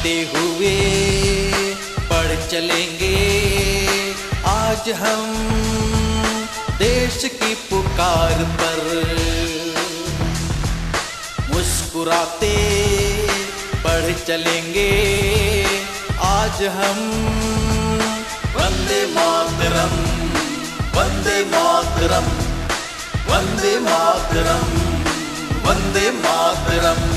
गाते हुए बढ़ चलेंगे आज हम देश की पुकार पर। मुस्कुराते बढ़ चलेंगे आज हम। वंदे मातरम, वंदे मातरम, वंदे मातरम, वंदे मातरम।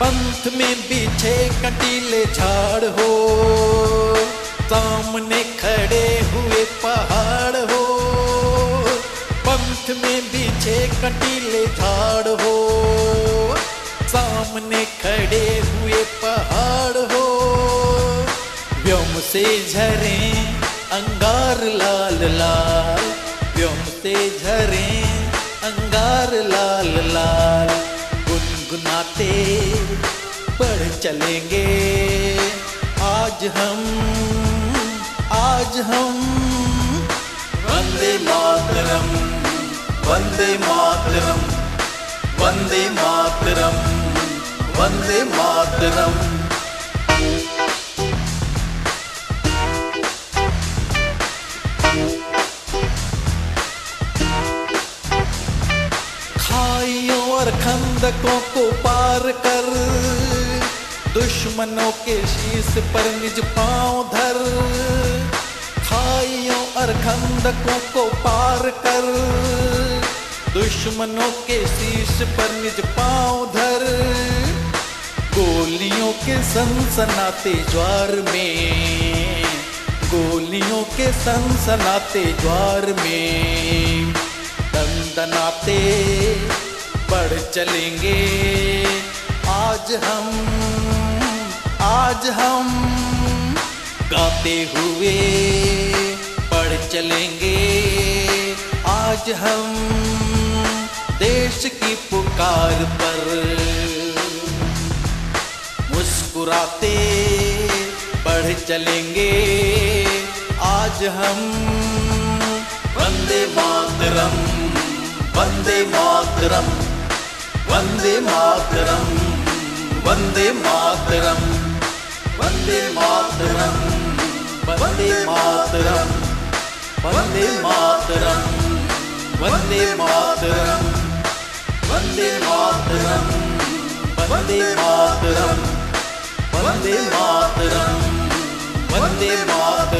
पंथ में बिछे कंटीले झाड़ हो, सामने खड़े हुए पहाड़ हो। पंथ में बिछे कंटीले झाड़ हो, सामने खड़े हुए पहाड़ हो। व्योम से झरे अंगार लाल लाल, व्योम से झरे अंगार लाल लाल। गुनगुनाते बढ़ चलेंगे आज हम, आज हम। वंदे मातरम, वंदे मातरम, वंदे मातरम, वंदे मातरम। खाइयों और खंदकों को पार कर, दुश्मनों के शीश पर निज पांव धर। खाइयों और खंदकों को पार कर, दुश्मनों के शीश पर निज पांव धर। गोलियों के सनसनाते ज्वार में, गोलियों के सनसनाते ज्वार में दंदनाते बढ़ चलेंगे आज हम, आज हम। गाते हुए बढ़ चलेंगे आज हम देश की पुकार पर। मुस्कुराते बढ़ चलेंगे आज हम। वंदे मातरम, वंदे मातरम, वंदे मातरम, वंदे मातरम, वंदे मातरम, वंदे मातरम, वंदे मातरम, वंदे मातरम, वंदे मातरम, वंदे मातरम, वंदे मातरम, वंदे मातरम।